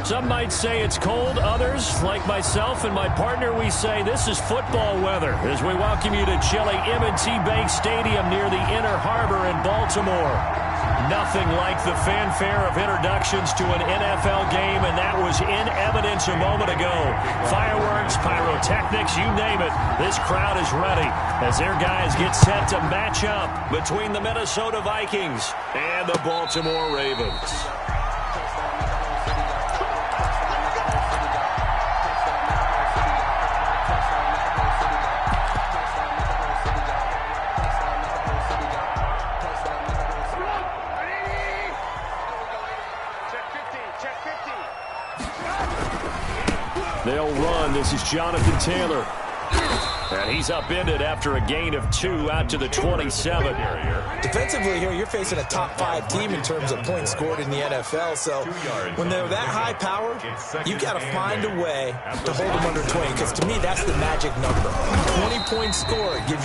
Some might say it's cold. Others, like myself and my partner, we say this is football weather as we welcome you to chilly M&T Bank Stadium near the Inner Harbor in Baltimore. Nothing like the fanfare of introductions to an NFL game, and that was in evidence a moment ago. Fireworks, pyrotechnics, you name it. This crowd is ready as their guys get set to match up between the Minnesota Vikings and the Baltimore Ravens. They'll run. This is Jonathan Taylor. And he's upended after a gain of 2 out to the 27. Defensively here, you're facing a top-5 team in terms of points scored in the NFL. So when they're that high power, you've got to find a way to hold them under 20. Because to me, that's the magic number. 20 points scored, you give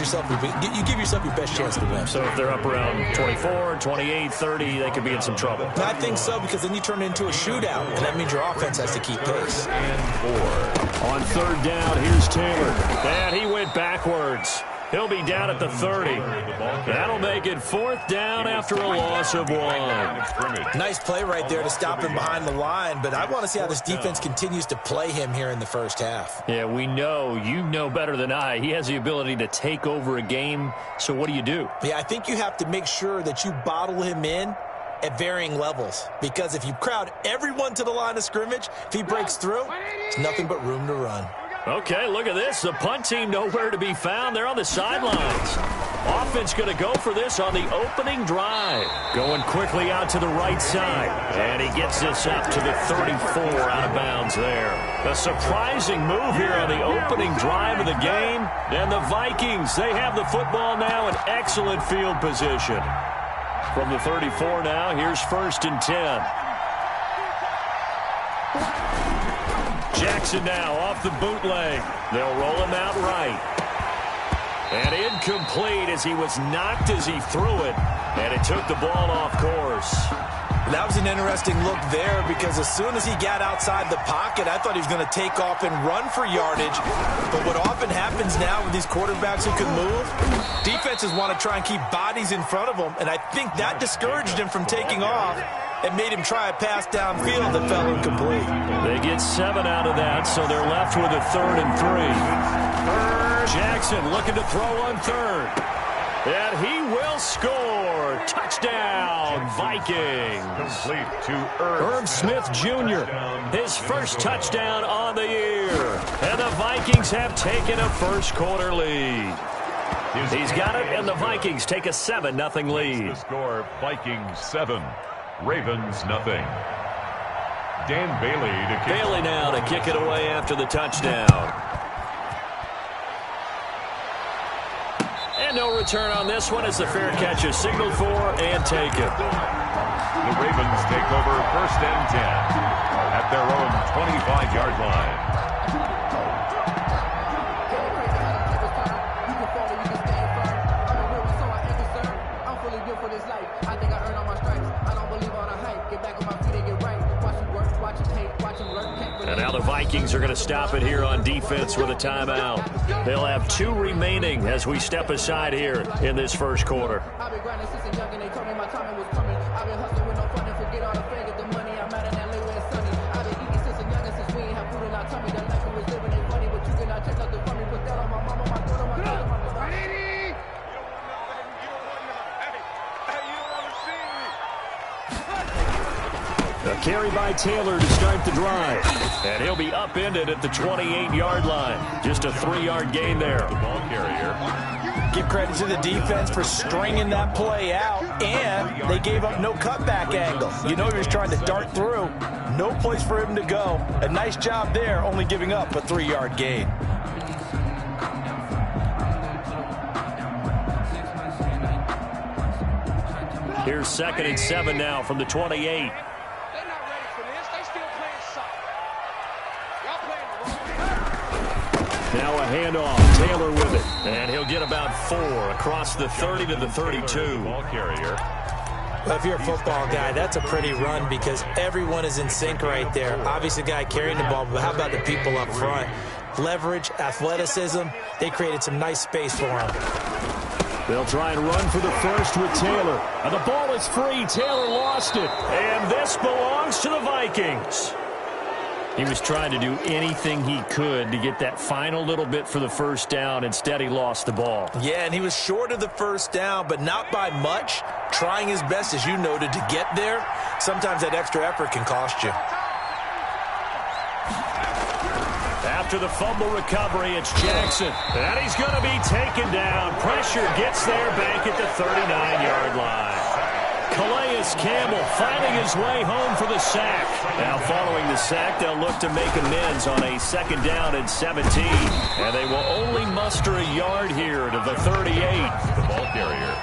yourself your best chance to win. So if they're up around 24, 28, 30, they could be in some trouble. And I think so, because then you turn it into a shootout, and that means your offense has to keep pace. On third down, here's Taylor. And he went backwards. He'll be down at the 30. That'll make it 4th down after a loss of 1. Nice play right there to stop him behind the line, but I want to see how this defense continues to play him here in the first half. Yeah, we know. You know better than I. He has the ability to take over a game, so what do you do? Yeah, I think you have to make sure that you bottle him in at varying levels, because if you crowd everyone to the line of scrimmage, if he breaks through, it's nothing but room to run. Okay, look at this. The punt team nowhere to be found. They're on the sidelines. Offense going to go for this on the opening drive. Going quickly out to the right side. And he gets this up to the 34 out of bounds there. A surprising move here on the opening drive of the game. And the Vikings, they have the football now in excellent field position. From the 34 now, here's 1st and 10. Jackson now off the bootleg. They'll roll him out right. And incomplete as he was knocked as he threw it. And it took the ball off course. That was an interesting look there, because as soon as he got outside the pocket, I thought he was going to take off and run for yardage. But what often happens now with these quarterbacks who can move, defenses want to try and keep bodies in front of them. And I think that discouraged him from taking off and made him try a pass downfield that fell incomplete. They get 7 out of that, so they're left with a 3rd and 3. Jackson looking to throw on 3rd. And he will score. Touchdown, Vikings. Complete to Herb Smith Jr., his first touchdown on the year. And the Vikings have taken a first-quarter lead. He's got it, and the Vikings take a 7-0 lead. The score, Vikings 7, Ravens nothing. Dan Bailey to kick. Bailey now to kick it away after the touchdown. And no return on this one as the fair catch is signaled for and taken. The Ravens take over 1st and 10 at their own 25-yard line. And now the Vikings are going to stop it here on defense with a timeout. They'll have 2 remaining as we step aside here in this first quarter. A carry by Taylor to start the drive. And he'll be upended at the 28-yard line. Just a 3-yard gain there. The ball carrier. Give credit to the defense for stringing that play out, and they gave up no cutback angle. You know he was trying to dart through. No place for him to go. A nice job there, only giving up a 3-yard gain. Here's 2nd and 7 now from the 28. Now a handoff. Taylor with it. And he'll get about 4 across the 30 to the 32. Ball carrier. Well, if you're a football guy, that's a pretty run because everyone is in sync right there. Obviously, the guy carrying the ball, but how about the people up front? Leverage, athleticism, they created some nice space for him. They'll try and run for the first with Taylor. And the ball is free. Taylor lost it. And this belongs to the Vikings. He was trying to do anything he could to get that final little bit for the first down. Instead, he lost the ball. Yeah, and he was short of the first down, but not by much. Trying his best, as you noted, to get there. Sometimes that extra effort can cost you. After the fumble recovery, it's Jackson. And he's going to be taken down. Pressure gets there back at the 39-yard line. Calais Campbell finding his way home for the sack. Now following the sack, they'll look to make amends on a 2nd down and 17. And they will only muster a yard here to the 38. The ball carrier.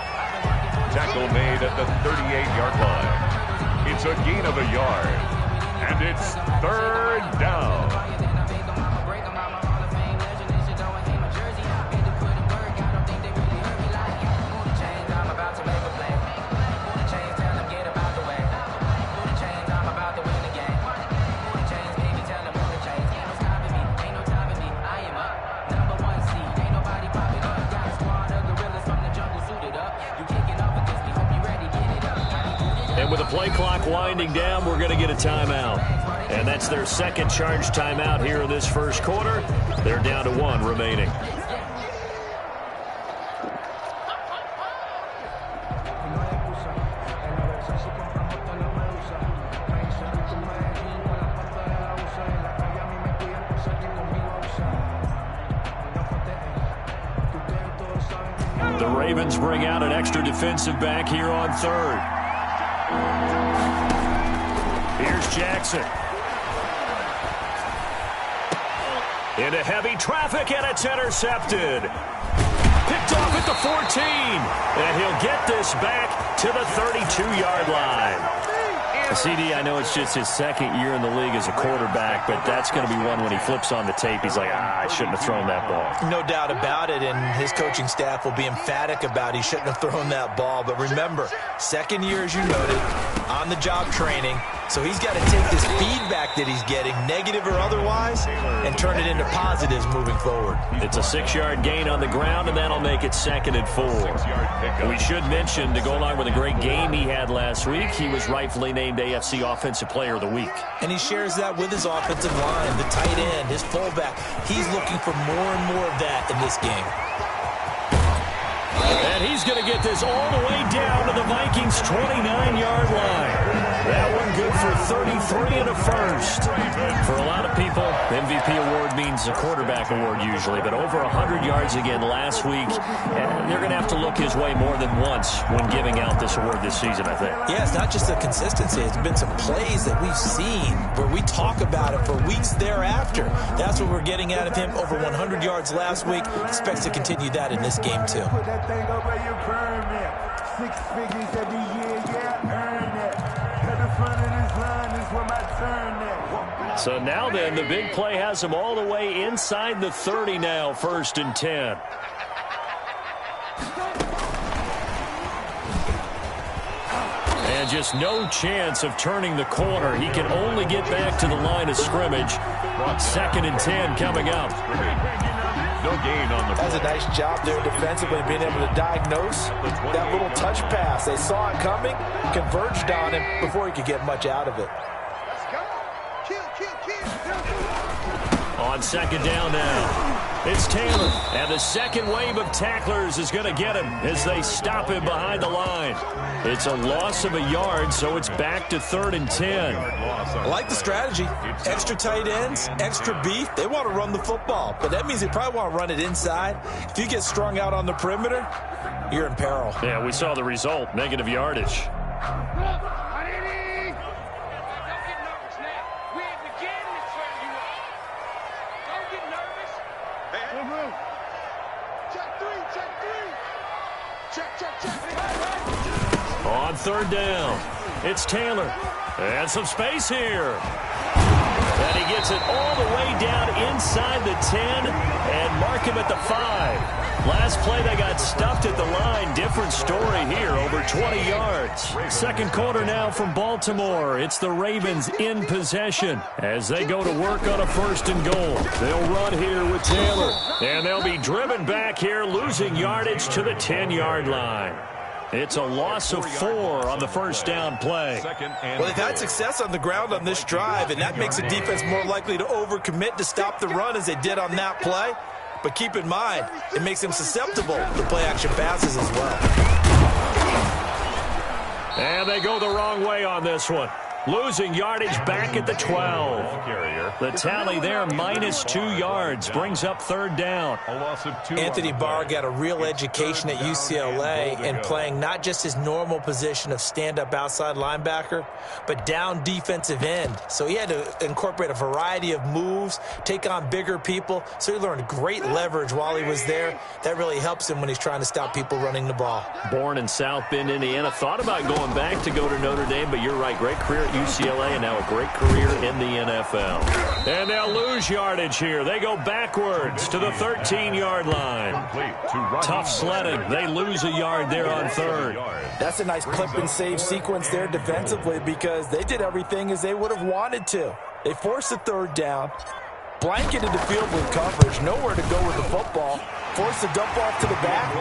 Tackle made at the 38-yard line. It's a gain of a yard. And it's 3rd down. And with the play clock winding down, we're going to get a timeout. And that's their 2nd charge timeout here in this first quarter. They're down to 1 remaining. The Ravens bring out an extra defensive back here on 3rd. Here's Jackson. Into heavy traffic, and it's intercepted. Picked off at the 14. And he'll get this back to the 32-yard line. CD, I know it's just his 2nd year in the league as a quarterback, but that's going to be one when he flips on the tape. He's like, I shouldn't have thrown that ball. No doubt about it, and his coaching staff will be emphatic about he shouldn't have thrown that ball. But remember, 2nd year, as you noted, on-the-job training. So he's got to take this feedback that he's getting, negative or otherwise, and turn it into positives moving forward. It's a 6-yard gain on the ground, and that'll make it 2nd and 4. We should mention, to go along with a great game he had last week, he was rightfully named AFC Offensive Player of the Week. And he shares that with his offensive line, the tight end, his fullback. He's looking for more and more of that in this game. And he's going to get this all the way down to the Vikings' 29-yard line. That one good for 33 and a first. For a lot of people, MVP award means a quarterback award usually, but over 100 yards again last week. They're going to have to look his way more than once when giving out this award this season, I think. Yeah, it's not just the consistency. It's been some plays that we've seen where we talk about it for weeks thereafter. That's what we're getting out of him. Over 100 yards last week. Expects to continue that in this game, too. Put that thing up where you permit. 6 figures every year, yeah, earn it. To the front of this line is where my turn is. So now then, the big play has him all the way inside the 30 now, 1st and 10. And just no chance of turning the corner. He can only get back to the line of scrimmage. 2nd and 10 coming up. No gain on the That's a nice job there defensively, being able to diagnose that little touch pass. They saw it coming, converged on him before he could get much out of it. On 2nd down now, it's Taylor. And the 2nd wave of tacklers is going to get him as they stop him behind the line. It's a loss of a yard, so it's back to 3rd and 10. I like the strategy. Extra tight ends, extra beef. They want to run the football, but that means they probably want to run it inside. If you get strung out on the perimeter, you're in peril. Yeah, we saw the result, negative yardage. On 3rd down, it's Taylor. And some space here. And he gets it all the way down inside the 10 and mark him at the 5. Last play, they got stuffed at the line. Different story here, over 20 yards. Second quarter now from Baltimore. It's the Ravens in possession as they go to work on a 1st and goal. They'll run here with Taylor. And they'll be driven back here, losing yardage to the 10-yard line. It's a loss of 4 on the first down play. Well, they've had success on the ground on this drive, and that makes the defense more likely to overcommit to stop the run as they did on that play. But keep in mind, it makes them susceptible to play-action passes as well. And they go the wrong way on this one. Losing yardage back at the 12. The tally there, -2 yards, brings up 3rd down. Anthony Barr got a real education at UCLA in playing not just his normal position of stand-up outside linebacker, but down defensive end. So he had to incorporate a variety of moves, take on bigger people. So he learned great leverage while he was there. That really helps him when he's trying to stop people running the ball. Born in South Bend, Indiana. Thought about going back to go to Notre Dame, but you're right. Great career at UCLA and now a great career in the NFL. And they'll lose yardage here. They go backwards to the 13-yard line. Tough sledding. They lose a yard there on 3rd. That's a nice clip and save sequence there defensively because they did everything as they would have wanted to. They forced the 3rd down, blanketed the field with coverage, nowhere to go with the football, forced the dump off to the back,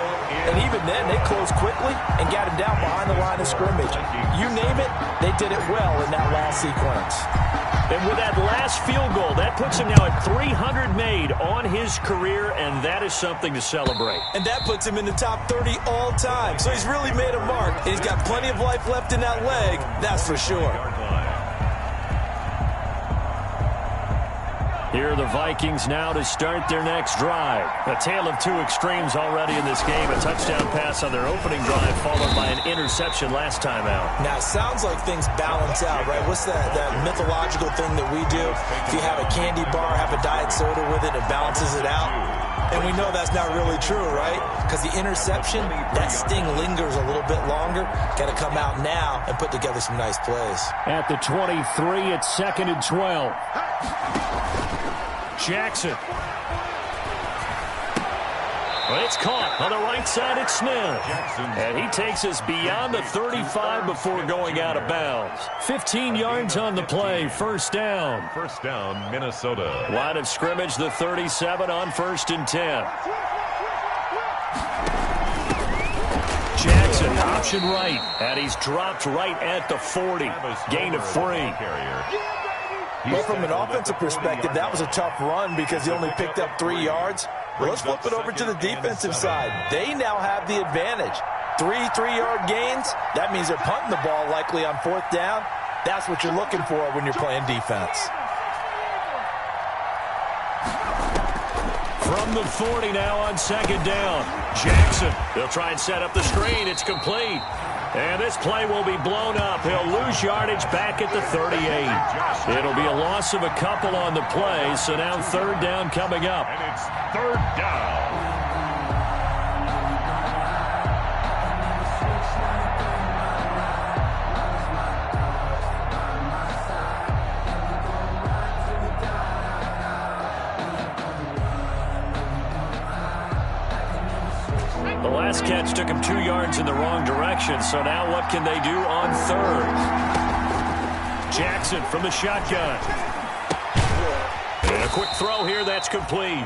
and even then they closed quickly and got him down behind the line of scrimmage. You name it, they did it well in that last sequence. And with that last field goal, that puts him now at 300 made on his career, and that is something to celebrate. And that puts him in the top 30 all time. So he's really made a mark, and he's got plenty of life left in that leg, that's for sure. Here are the Vikings now to start their next drive. A tale of 2 extremes already in this game. A touchdown pass on their opening drive followed by an interception last time out. Now, it sounds like things balance out, right? What's that mythological thing that we do? If you have a candy bar, have a diet soda with it, it balances it out. And we know that's not really true, right? Because the interception, that sting lingers a little bit longer. Got to come out now and put together some nice plays. At the 23, it's 2nd and 12. Jackson. Well, it's caught on the right side. It's Snell. And he takes us beyond the 35 before going out of bounds. 15 yards on the play. 1st down. 1st down, Minnesota. Line of scrimmage, the 37 on 1st and 10. Jackson, option right. And he's dropped right at the 40. Gain of 3. Well, from an offensive perspective, that was a tough run because he only picked up 3 yards. Well, let's flip it over to the defensive side. They now have the advantage. 3 3-yard gains, that means they're punting the ball likely on 4th down. That's what you're looking for when you're playing defense. From the 40 now on 2nd down. Jackson, they'll try and set up the screen. It's complete. And this play will be blown up. He'll lose yardage back at the 38. It'll be a loss of a couple on the play, so now 3rd down coming up. And it's 3rd down. The last catch took him 2 yards in the wrong direction, so now what can they do on 3rd? Jackson from the shotgun. And a quick throw here, that's complete.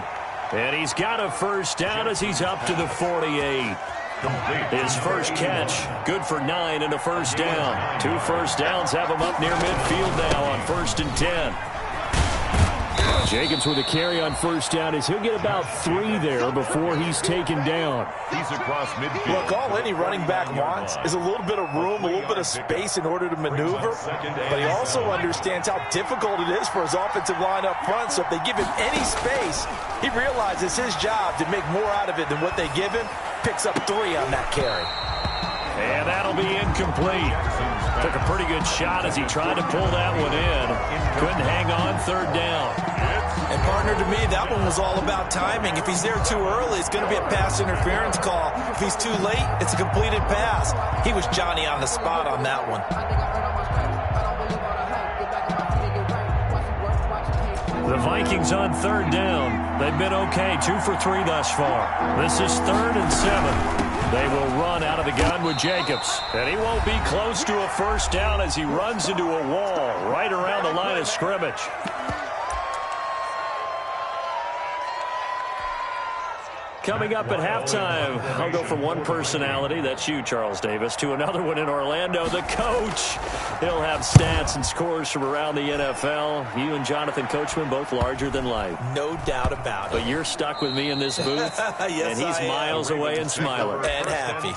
And he's got a 1st down as he's up to the 48. His first catch, good for 9 and a 1st down. 2 first downs have him up near midfield now on 1st and 10. Jacobs with a carry on 1st down as he'll get about 3 there before he's taken down. He's across midfield. Look, all any running back wants is a little bit of room, a little bit of space in order to maneuver. But he also understands how difficult it is for his offensive line up front. So if they give him any space, he realizes his job to make more out of it than what they give him. Picks up 3 on that carry. And that'll be incomplete. Took a pretty good shot as he tried to pull that one in. Couldn't hang on 3rd down. And partner, to me, that one was all about timing. If he's there too early, it's going to be a pass interference call. If he's too late, it's a completed pass. He was Johnny on the spot on that one. The Vikings on third down. They've been okay, 2 for 3 thus far. This is 3rd and 7. They will run out of the gun with Jacobs. And he won't be close to a first down as he runs into a wall right around the line of scrimmage. Coming up at halftime, I'll go from one personality, that's you, Charles Davis, to another one in Orlando, the coach. He'll have stats and scores from around the NFL. You and Jonathan Coachman, both larger than life. No doubt about it. But you're stuck with me in this booth, yes, and he's miles away and smiling. And happy.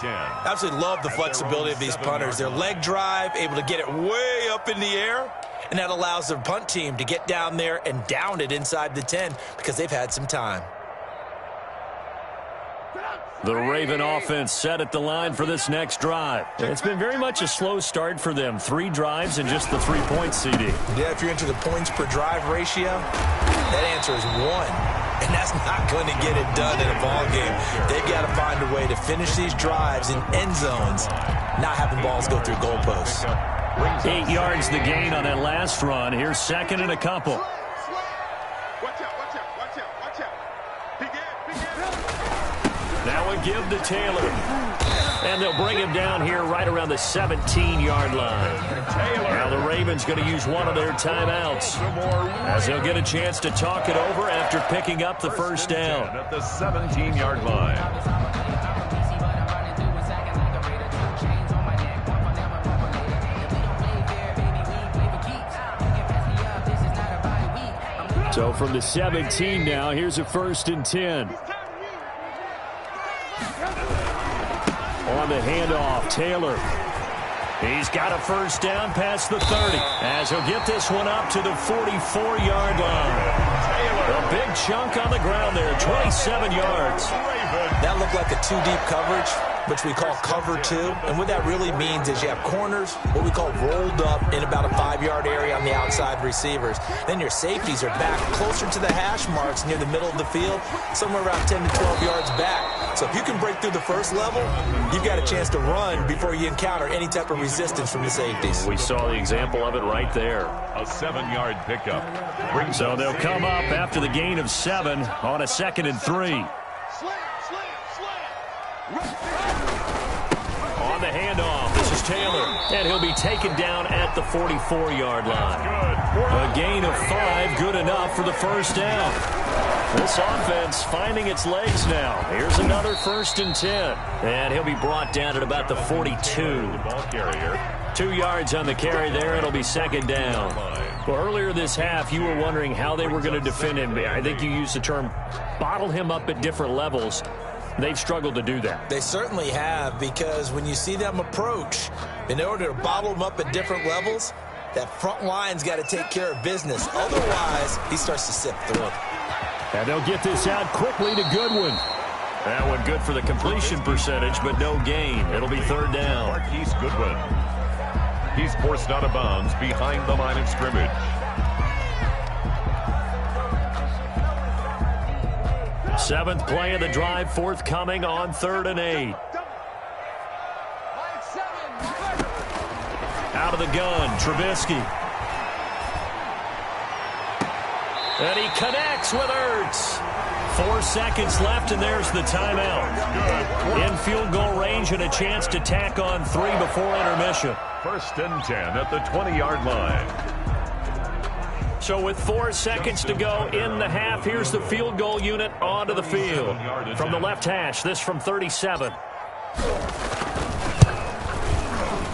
Absolutely love the flexibility of these punters. Their leg drive, able to get it way up in the air, and that allows their punt team to get down there and down it inside the 10 because they've had some time. The Raven offense set at the line for this next drive. It's been very much a slow start for them. 3 drives and just the 3 points, CD. Yeah, if you're into the points per drive ratio, that answer is 1. And that's not going to get it done in a ball game. They've got to find a way to finish these drives in end zones, not having balls go through goalposts. 8 yards the gain on that last run. Here's 2nd and a couple. Now a give to Taylor. And they'll bring him down here right around the 17-yard line. Now the Ravens going to use one of their timeouts as they'll get a chance to talk it over after picking up the first down. At the 17-yard line. So from the 17 now, here's a 1st and 10. On the handoff, Taylor. He's got a first down past the 30 as he'll get this one up to the 44-yard line. A big chunk on the ground there, 27 yards. That looked like a 2-deep coverage, which we call cover 2. And what that really means is you have corners, what we call rolled up in about a 5-yard area on the outside receivers. Then your safeties are back closer to the hash marks near the middle of the field, somewhere around 10 to 12 yards back. So if you can break through the first level, you've got a chance to run before you encounter any type of resistance from the safeties. We saw the example of it right there. A 7-yard pickup. So they'll come up after the gain of 7 on a 2nd and 3. On the handoff, this is Taylor, and he'll be taken down at the 44-yard line. A gain of 5, good enough for the first down. This offense finding its legs now. Here's another 1st and 10, and he'll be brought down at about the 42. 2 yards on the carry there. It'll be 2nd down. Well, earlier this half, you were wondering how they were going to defend him. I think you used the term bottle him up at different levels. They've struggled to do that. They certainly have, because when you see them approach, in order to bottle them up at different levels, that front line's got to take care of business. Otherwise, he starts to sift through. And they'll get this out quickly to Goodwin. That one good for the completion percentage, but no gain. It'll be 3rd down. Marquise Goodwin. He's forced out of bounds behind the line of scrimmage. Seventh play of the drive forthcoming on 3rd and 8. Out of the gun, Trubisky. And he connects with Ertz. 4 seconds left, and there's the timeout. In field goal range and a chance to tack on 3 before intermission. 1st and 10 at the 20-yard line. So with 4 seconds to go in the half, here's the field goal unit onto the field. From the left hash, this from 37.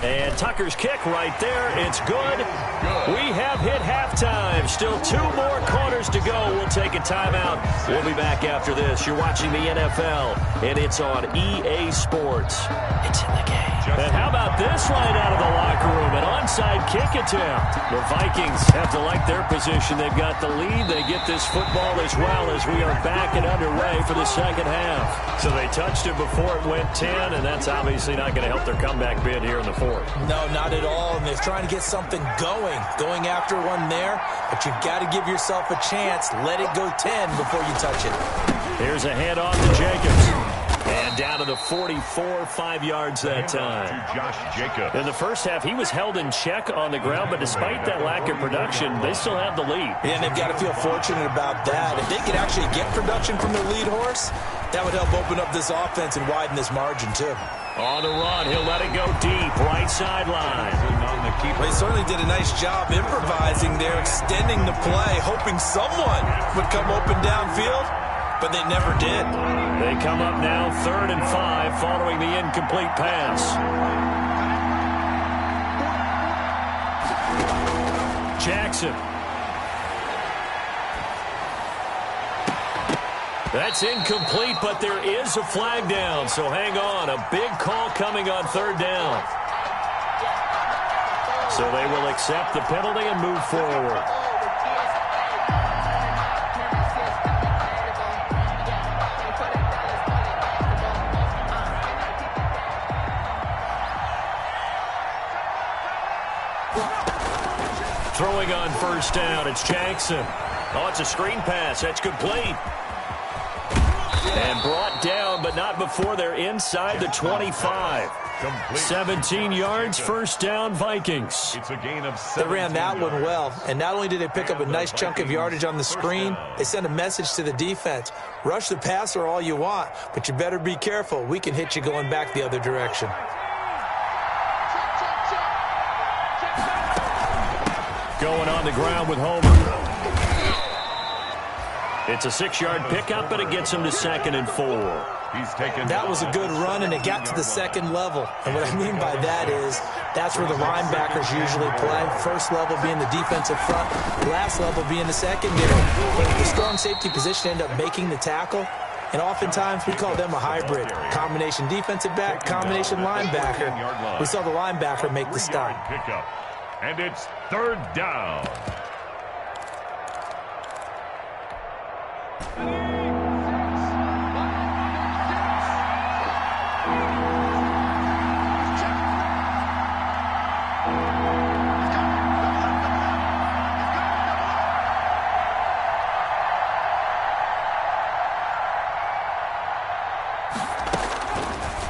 And Tucker's kick right there. It's good. We have hit halftime. Still 2 more quarters to go. We'll take a timeout. We'll be back after this. You're watching the NFL, and it's on EA Sports. It's in the game. And how about this right out of the locker room? An onside kick attempt. The Vikings have to like their position. They've got the lead. They get this football as well as we are back and underway for the second half. So they touched it before it went 10, and that's obviously not going to help their comeback bid here in the 4th. No, not at all. And they're trying to get something going after one there. But you've got to give yourself a chance. Let it go 10 before you touch it. Here's a handoff to Jacobs. And And down to the 44, 5 yards that time. Josh Jacobs. In the first half, he was held in check on the ground, but despite that lack of production, they still have the lead. Yeah, and they've got to feel fortunate about that. If they could actually get production from their lead horse, that would help open up this offense and widen this margin, too. On the run, he'll let it go deep, right sideline. Well, he certainly did a nice job improvising there, extending the play, hoping someone would come open downfield, but they never did. They come up now 3rd and 5 following the incomplete pass. Jackson. That's incomplete, but there is a flag down, so hang on. A big call coming on 3rd down. So they will accept the penalty and move forward. Throwing on 1st down, it's Jackson. Oh, it's a screen pass. That's complete. And brought down, but not before they're inside the 25. 17 yards, 1st down, Vikings. It's a gain of 17. They ran that one well, and not only did they pick up a nice chunk of yardage on the screen, they sent a message to the defense. Rush the passer all you want, but you better be careful. We can hit you going back the other direction. Going on the ground with Homer. It's a 6-yard pickup, but it gets him to 2nd and 4. That was a good run, and it got to the 2nd level. And what I mean by that is that's where the linebackers usually play. First level being the defensive front, last level being the secondary. But the strong safety position ended up making the tackle. And oftentimes we call them a hybrid. Combination defensive back, combination linebacker. We saw the linebacker make the stop. And it's 3rd down.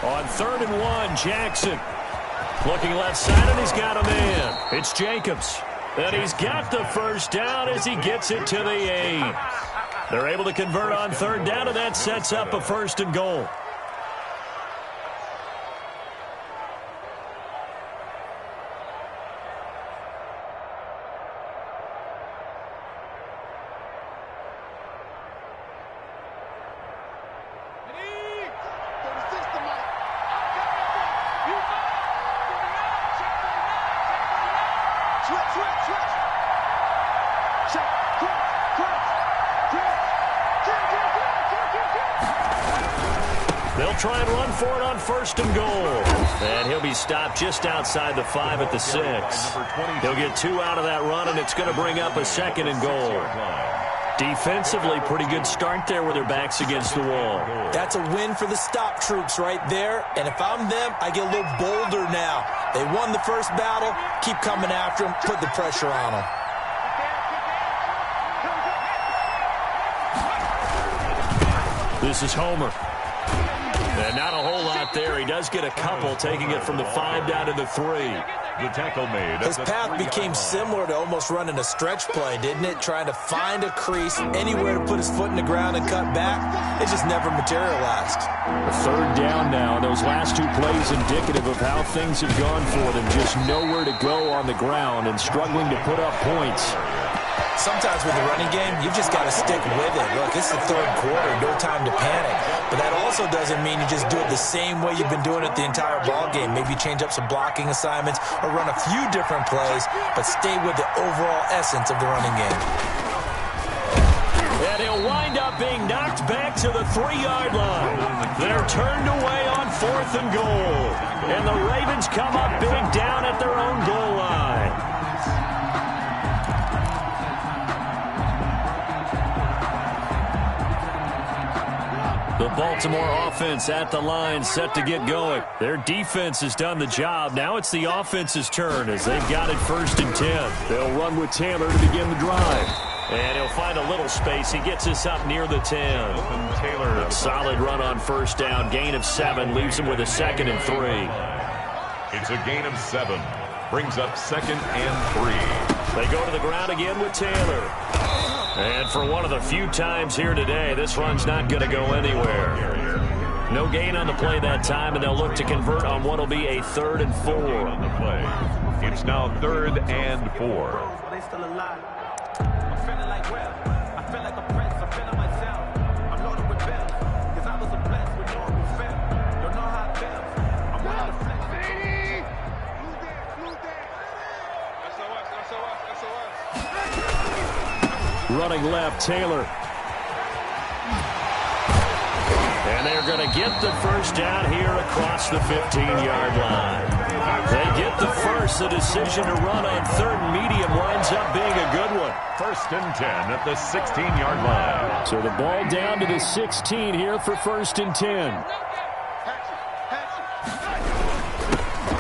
On 3rd and 1, Jackson. Looking left side, and he's got a man. It's Jacobs. And he's got the 1st down as he gets it to the 8. They're able to convert on 3rd down, and that sets up a 1st and goal. They'll try and run for it on 1st and goal. And he'll be stopped just outside the 5 at the 6. He'll get 2 out of that run, and it's going to bring up a 2nd and goal. Defensively, pretty good start there with their backs against the wall. That's a win for the stop troops right there. And if I'm them, I get a little bolder now. They won the first battle. Keep coming after them. Put the pressure on them. This is Homer. And not a whole lot there. He does get a couple, taking it from the 5 down to the 3. The tackle made. His path became similar to almost running a stretch play, didn't it? Trying to find a crease, anywhere to put his foot in the ground and cut back. It just never materialized. A 3rd down now. Those last 2 plays indicative of how things have gone for them. Just nowhere to go on the ground and struggling to put up points. Sometimes with the running game, you've just got to stick with it. Look, it's the 3rd quarter, no time to panic. But that also doesn't mean you just do it the same way you've been doing it the entire ball game. Maybe change up some blocking assignments or run a few different plays, but stay with the overall essence of the running game. And he'll wind up being knocked back to the 3-yard line. They're turned away on 4th and goal. And the Ravens come up big down at their own goal line. The Baltimore offense at the line, set to get going. Their defense has done the job. Now it's the offense's turn as they've got it 1st and 10. They'll run with Taylor to begin the drive. And he'll find a little space. He gets us up near the 10. Taylor, a solid run on first down. Gain of 7. Leaves him with a 2nd and 3. It's a gain of 7. Brings up 2nd and 3. They go to the ground again with Taylor. And for one of the few times here today, this run's not going to go anywhere. No gain on the play that time, and they'll look to convert on what will be a 3rd and 4. On the play. It's now 3rd and 4. They still alive. I'm feeling like well. I feel like a prince. I'm feeling myself. I'm loaded with bells. Cause I was a blessed with no one fell. Don't know how it feels. I'm one of the flex. Running left, Taylor. And they're going to get the first down here across the 15-yard line. They get the first. The decision to run on 3rd and medium winds up being a good one. 1st and 10 at the 16-yard line. So the ball down to the 16 here for 1st and 10.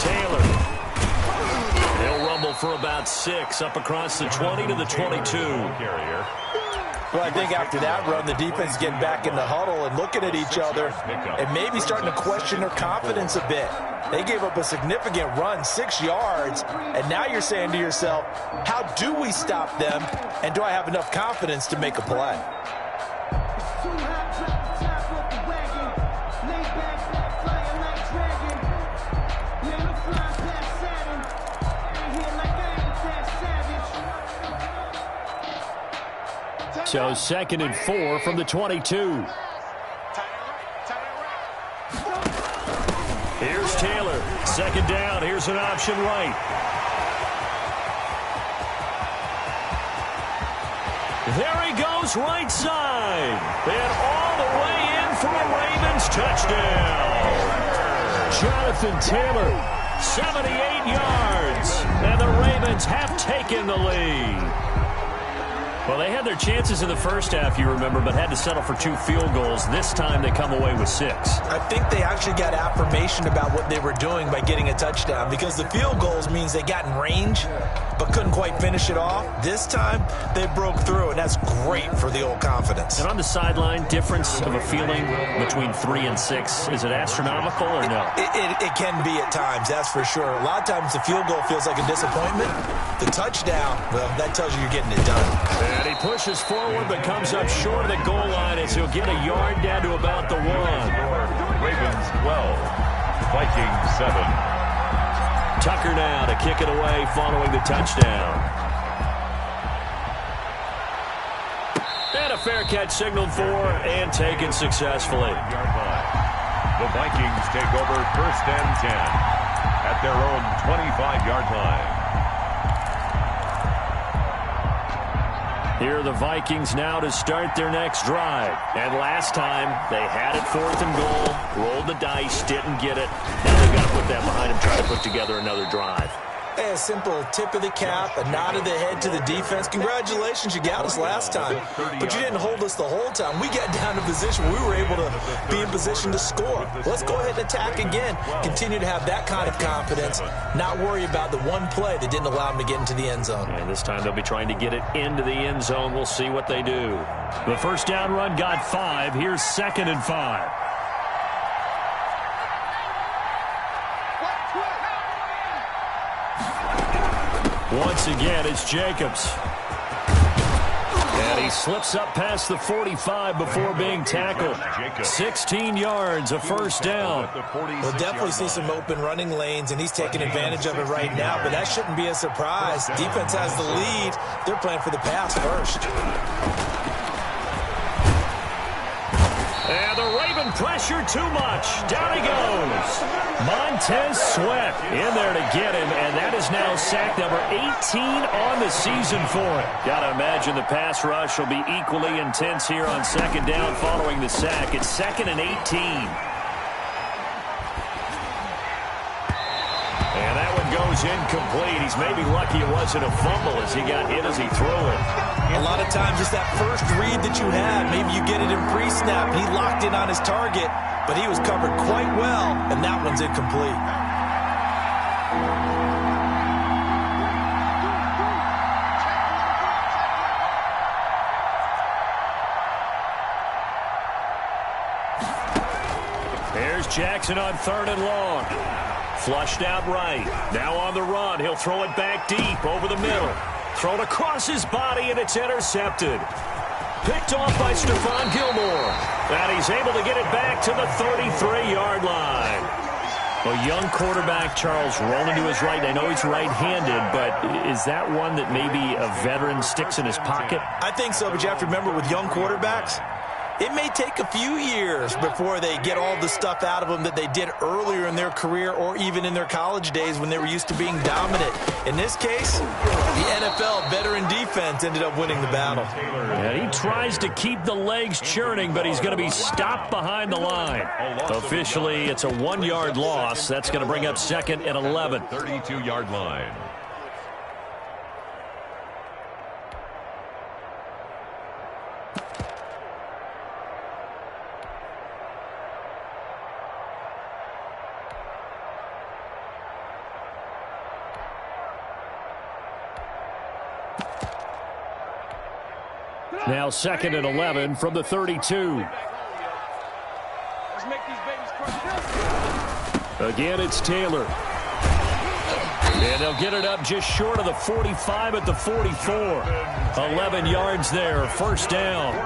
Taylor. He'll rumble for about 6 up across the 20 to the 22. Carrier. Well, I think after that run, the defense is getting back in the huddle and looking at each other and maybe starting to question their confidence a bit. They gave up a significant run, 6 yards, and now you're saying to yourself, how do we stop them, and do I have enough confidence to make a play? So 2nd and 4 from the 22. Here's Taylor. 2nd down. Here's an option right. There he goes right side. And all the way in for a Ravens touchdown. Jonathan Taylor, 78 yards. And the Ravens have taken the lead. Well, they had their chances in the first half, you remember, but had to settle for 2 field goals. This time they come away with 6. I think they actually got affirmation about what they were doing by getting a touchdown, because the field goals means they got in range but couldn't quite finish it off. This time they broke through, and that's great for the old confidence. And on the sideline, difference of a feeling between 3 and 6, is it astronomical or no? It can be at times, that's for sure. A lot of times the field goal feels like a disappointment. The touchdown, well, that tells you you're getting it done. And he pushes forward but comes up short of the goal line as he'll get a yard down to about the 1. Ravens 12. Vikings 7. Tucker now to kick it away following the touchdown. And a fair catch signaled for and taken successfully. The Vikings take over 1st and 10 at their own 25-yard line. Here are the Vikings now to start their next drive. And last time, they had it 4th and goal, rolled the dice, didn't get it. Now they've got to put that behind them, try to put together another drive. A simple tip of the cap, a nod of the head to the defense. Congratulations, you got us last time, but you didn't hold us the whole time. We got down to position where we were able to be in position to score. Let's go ahead and attack again. Continue to have that kind of confidence, not worry about the one play that didn't allow them to get into the end zone. And this time they'll be trying to get it into the end zone. We'll see what they do. The first down run got 5. Here's 2nd and 5. Once again, it's Jacobs. And he slips up past the 45 before being tackled. 16 yards, a first down. We'll definitely see some open running lanes, and he's taking advantage of it right now, but that shouldn't be a surprise. Defense has the lead. They're playing for the pass first. And the Raven pressure too much. Down he goes. Montez Sweat in there to get him, and that is now sack number 18 on the season for him. Got to imagine the pass rush will be equally intense here on 2nd down following the sack. It's 2nd and 18. And that one goes incomplete. He's maybe lucky it wasn't a fumble as he got hit as he threw it. A lot of times it's that first read that you had. Maybe you get it in pre-snap, and he locked in on his target, but he was covered quite well, and that one's incomplete. Jackson on 3rd and long. Flushed out right. Now on the run. He'll throw it back deep over the middle. Thrown across his body, and it's intercepted. Picked off by Stephon Gilmore. And he's able to get it back to the 33-yard line. A young quarterback, Charles, rolling to his right. I know he's right-handed, but is that one that maybe a veteran sticks in his pocket? I think so, but you have to remember with young quarterbacks, it may take a few years before they get all the stuff out of them that they did earlier in their career or even in their college days when they were used to being dominant. In this case, the NFL veteran defense ended up winning the battle. And he tries to keep the legs churning, but he's going to be stopped behind the line. Officially, it's a 1-yard loss. That's going to bring up 2nd and 11. 32-yard line. Now 2nd and 11 from the 32. Again, it's Taylor. And they'll get it up just short of the 45 at the 44. 11 yards there, 1st down.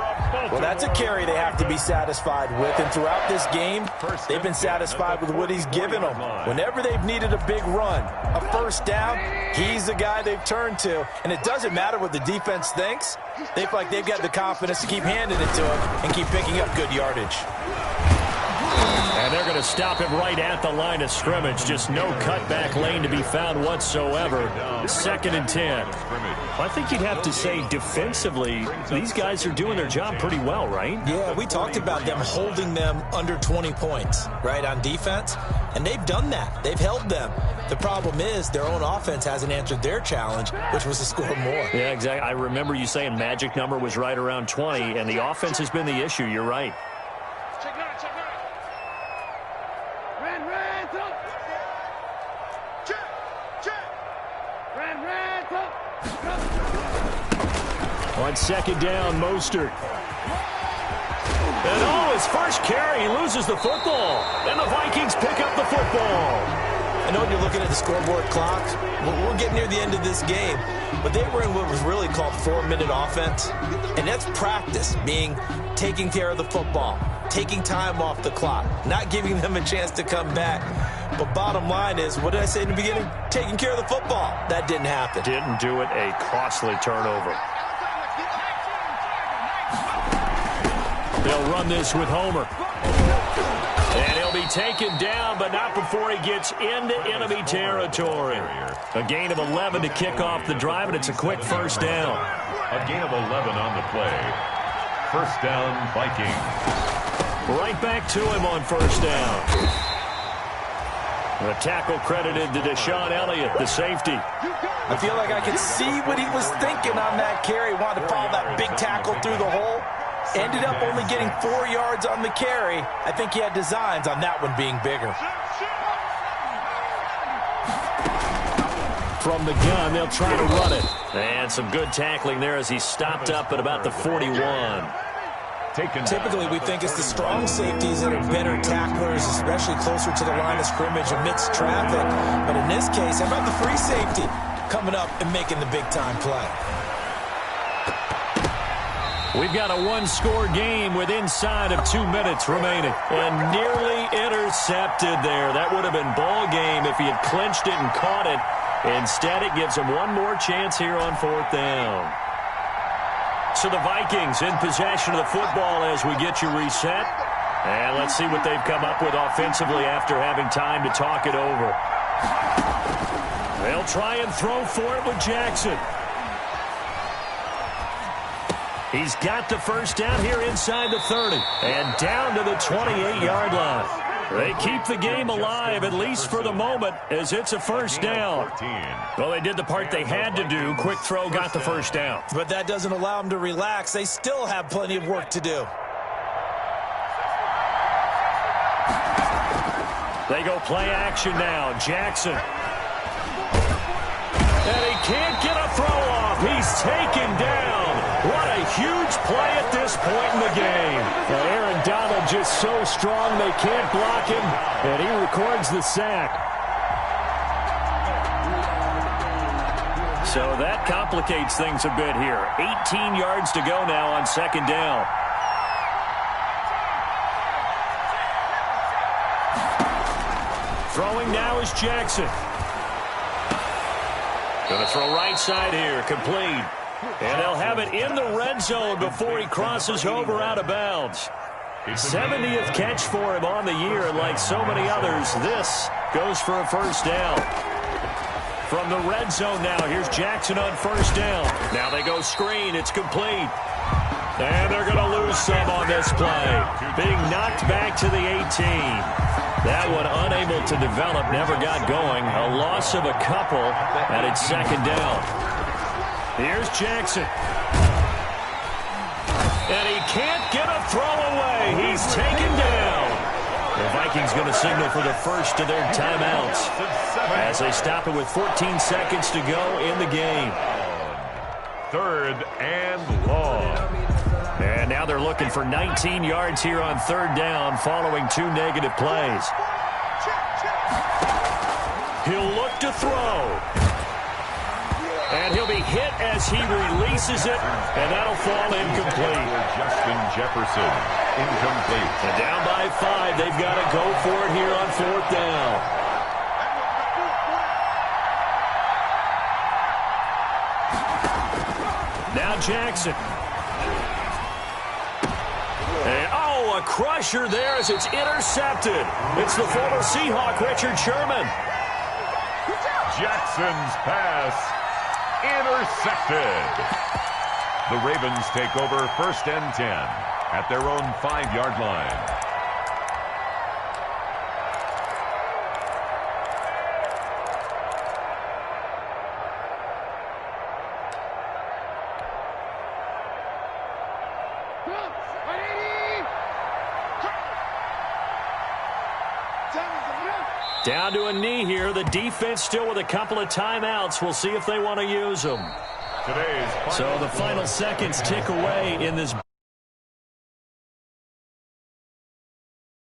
Well, that's a carry they have to be satisfied with. And throughout this game, they've been satisfied with what he's given them. Whenever they've needed a big run, a 1st down, he's the guy they've turned to. And it doesn't matter what the defense thinks. They feel like they've got the confidence to keep handing it to him and keep picking up good yardage. And they're going to stop him right at the line of scrimmage. Just no cutback lane to be found whatsoever. 2nd and 10. I think you'd have to say defensively, these guys are doing their job pretty well, right? Yeah, we talked about them holding them under 20 points, right, on defense. And they've done that. They've held them. The problem is their own offense hasn't answered their challenge, which was to score more. Yeah, exactly. I remember you saying magic number was right around 20, and the offense has been the issue. You're right. On 2nd down, Mostert. And his first carry, he loses the football. And the Vikings pick up the football. I know you're looking at the scoreboard clock. We're getting near the end of this game. But they were in what was really called 4-minute offense. And that's practice, meaning taking care of the football, taking time off the clock, not giving them a chance to come back. But bottom line is, what did I say in the beginning? Taking care of the football. That didn't happen. Didn't do it. A costly turnover. They'll run this with Homer. And he'll be taken down, but not before he gets into enemy territory. A gain of 11 to kick off the drive, and it's a quick 1st down. A gain of 11 on the play. 1st down, Vikings. Right back to him on 1st down. A tackle credited to Deshaun Elliott, the safety. I feel like I could see what he was thinking on that carry. Wanted to follow that big tackle through the hole. Ended up only getting 4 yards on the carry. I think he had designs on that one being bigger. From the gun, they'll try to run it. And some good tackling there as he stopped up at about the 41. Typically, we think it's the strong safeties that are better tacklers, especially closer to the line of scrimmage amidst traffic. But in this case, how about the free safety coming up and making the big-time play? We've got a 1-score game with inside of 2 minutes remaining. And nearly intercepted there. That would have been ball game if he had clinched it and caught it. Instead, it gives him one more chance here on 4th down. So the Vikings in possession of the football as we get you reset. And let's see what they've come up with offensively after having time to talk it over. They'll try and throw for it with Jackson. He's got the 1st down here inside the 30 and down to the 28-yard line. They keep the game alive, at least for the moment, as it's a 1st down. Well, they did the part they had to do. Quick throw got the 1st down. But that doesn't allow them to relax. They still have plenty of work to do. They go play action now. Jackson. And he can't get a throw off. He's taken down. What a huge play at this point in the game. Well, Aaron Donald just so strong they can't block him, and he records the sack. So that complicates things a bit here. 18 yards to go now on second down. Throwing now is Jackson. Going to throw right side here, complete. And they'll have it in the red zone before he crosses over out of bounds. 70th catch for him on the year, and like so many others, this goes for a first down. From the red zone now, here's Jackson on first down. Now they go screen, it's complete. And they're going to lose some on this play. Being knocked back to the 18. That one unable to develop, never got going. A loss of a couple, and it's second down. Here's Jackson. And he can't get a throw away. He's taken down. The Vikings going to signal for the first of their timeouts as they stop it with 14 seconds to go in the game. Third and long. And now they're looking for 19 yards here on third down following 2 negative plays. He'll look to throw. And he'll be hit as he releases it, and that'll fall incomplete. Justin Jefferson, incomplete. And down by 5, they've got to go for it here on fourth down. Now Jackson. And, oh, a crusher there as it's intercepted. It's the former Seahawk, Richard Sherman. Jackson's pass intercepted. The Ravens take over first and 10 at their own 5-yard line. Down to a knee here. The defense still with a couple of timeouts. We'll see if they want to use them. So the final seconds tick away in this